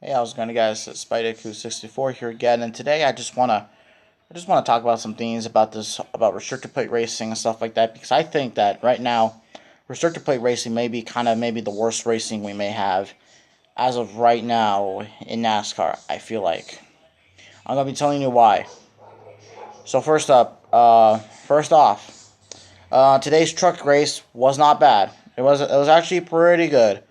Hey, how's it going, guys? It's Spider64 here again, and today I just wanna talk about some things about about restrictor plate racing and stuff like that, because I think that right now restrictor plate racing may be maybe the worst racing we may have as of right now in NASCAR. I feel like I'm gonna be telling you why. So first off, today's truck race was not bad. It was actually pretty good.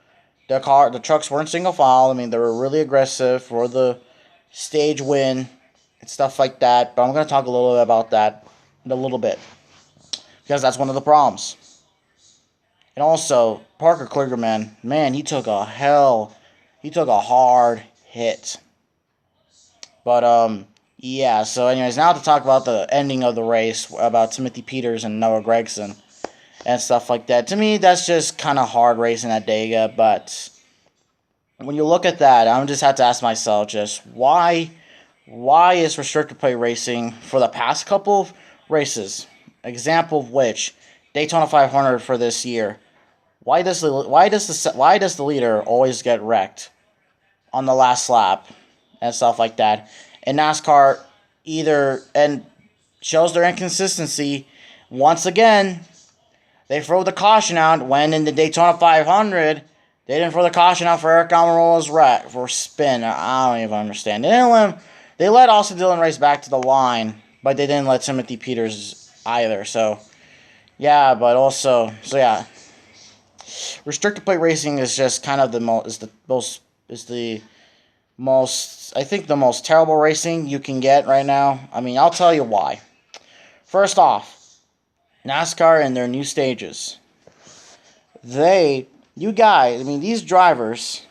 The trucks weren't single file. I mean, they were really aggressive for the stage win and stuff like that. But I'm gonna talk a little bit about that in a little bit, because that's one of the problems. And also, Parker Kligerman, man, he took a hard hit. But yeah. So, anyways, now to talk about the ending of the race, about Timothy Peters and Noah Gragson and stuff like that. To me, that's just kind of hard racing at Dega, but when you look at that, I just have to ask myself, just why is restrictor plate racing for the past couple of races, example of which Daytona 500 for this year, why does the leader always get wrecked on the last lap and stuff like that? And NASCAR either and shows their inconsistency once again. They throw the caution out when in the Daytona 500 they didn't throw the caution out for Eric Almirola's wreck for spin. I don't even understand. They let Austin Dillon race back to the line, but they didn't let Timothy Peters either. So yeah, but also yeah, restricted plate racing is just kind of the most I think the most terrible racing you can get right now. I mean, I'll tell you why. First off, NASCAR and their new stages. These drivers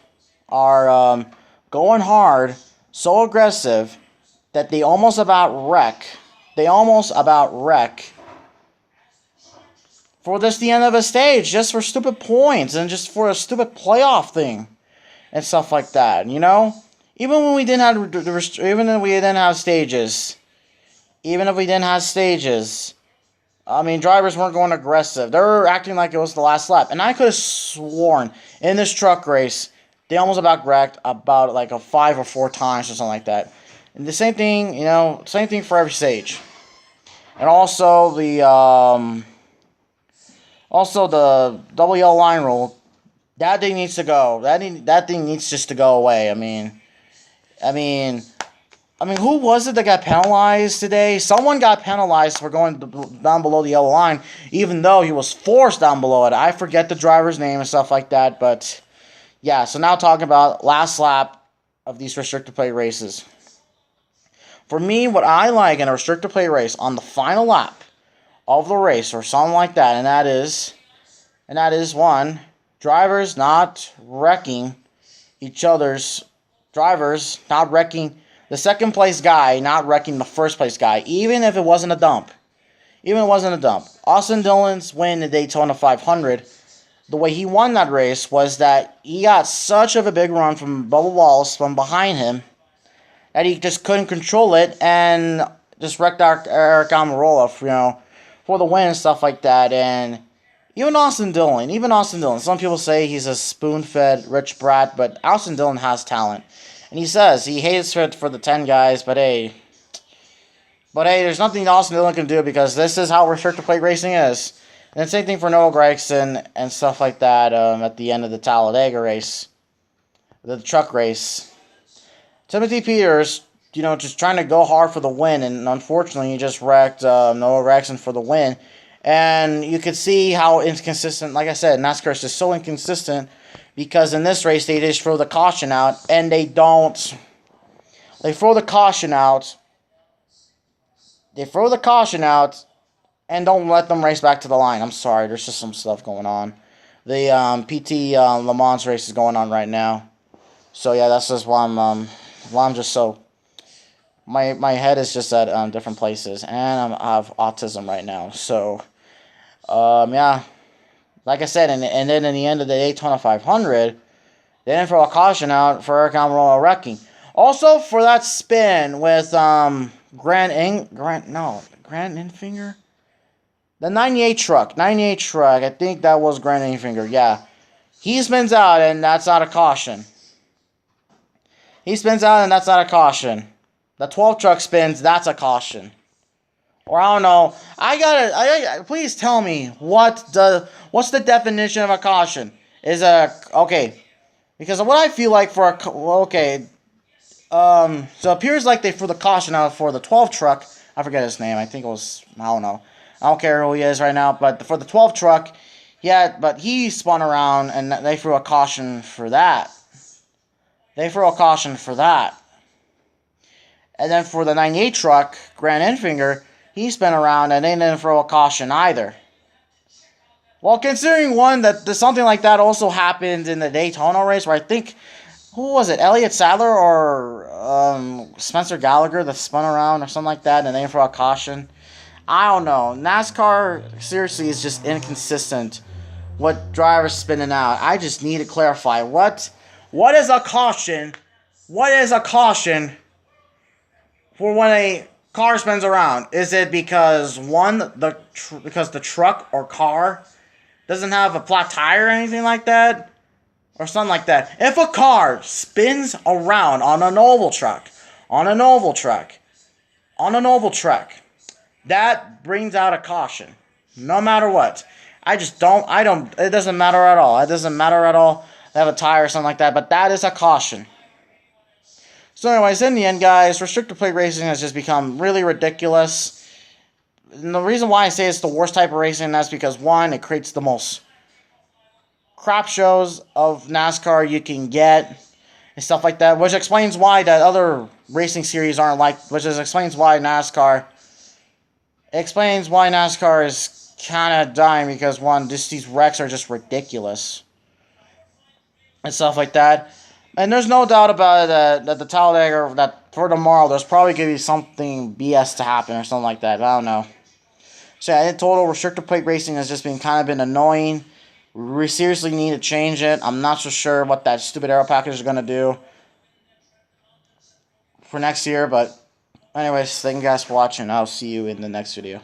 are going hard, so aggressive that they almost about wreck. They almost about wreck for just the end of a stage, just for stupid points and just for a stupid playoff thing and stuff like that. Even when we didn't have even if we didn't have stages, I mean, drivers weren't going aggressive. They were acting like it was the last lap. And I could have sworn in this truck race, they almost about wrecked about like a 5 or 4 times or something like that. And the same thing, same thing for every stage. And also the double yellow line rule, that thing needs to go. That thing needs just to go away. I mean, who was it that got penalized today? Someone got penalized for going down below the yellow line, even though he was forced down below it. I forget the driver's name and stuff like that, but yeah. So now talking about last lap of these restrictor plate races. For me, what I like in a restrictor plate race on the final lap of the race or something like that, and that is one, drivers not wrecking each other's drivers, not wrecking the second place guy, not wrecking the first place guy, even if it wasn't a dump. Austin Dillon's win in Daytona 500, the way he won that race was that he got such of a big run from Bubba Wallace from behind him that he just couldn't control it and just wrecked Eric Almirola, for the win and stuff like that. And even Austin Dillon, some people say he's a spoon-fed rich brat, but Austin Dillon has talent. And he says he hates it for the 10 guys, but hey, there's nothing Austin Dillon can do, because this is how restrictor plate racing is. And the same thing for Noah Gragson and stuff like that at the end of the Talladega race, the truck race. Timothy Peters, just trying to go hard for the win, and unfortunately he just wrecked Noah Gragson for the win. And you could see how inconsistent, like I said, NASCAR is just so inconsistent, because in this race they just throw the caution out, and they don't. They throw the caution out. And don't let them race back to the line. I'm sorry, there's just some stuff going on. The PT Le Mans race is going on right now. So yeah, that's just why I'm just so. My head is just at different places, and I have autism right now. So yeah. Like I said, and then in the end of the Daytona 500, they didn't throw a caution out for Eric Almirola wrecking. Also, for that spin with Grant Enfinger? The 98 truck. I think that was Grant Enfinger, yeah. He spins out, and that's not a caution. He spins out, and that's not a caution. The 12 truck spins, that's a caution. Or I don't know. Please tell me what's the definition of a caution? Okay? Because what I feel like for so it appears like they threw the caution out for the 12 truck. I forget his name. I think it was, I don't know. I don't care who he is right now. But for the 12 truck, yeah, but he spun around and they threw a caution for that. And then for the 98 truck, Grant Enfinger, he spun around and they didn't throw a caution either. Well, considering that something like that also happened in the Daytona race, where I think, who was it, Elliott Sadler or Spencer Gallagher that spun around or something like that and they didn't throw a caution? I don't know. NASCAR seriously is just inconsistent. What drivers spinning out? I just need to clarify what is a caution? What is a caution for when a car spins around? Is it because because the truck or car doesn't have a flat tire or anything like that? Or something like that. If a car spins around on an oval truck, that brings out a caution. No matter what. It doesn't matter at all. They have a tire or something like that, but that is a caution. So anyways, in the end, guys, restrictor plate racing has just become really ridiculous. And the reason why I say it's the worst type of racing, that's because, one, it creates the most crap shows of NASCAR you can get and stuff like that, which explains why that other racing series aren't like, explains why NASCAR is kind of dying, because, one, these wrecks are just ridiculous and stuff like that. And there's no doubt about it that the Talladega, that for tomorrow, there's probably going to be something BS to happen or something like that. I don't know. So yeah, in total, restrictor plate racing has just been annoying. We seriously need to change it. I'm not so sure what that stupid aero package is going to do for next year. But anyways, thank you guys for watching. I'll see you in the next video.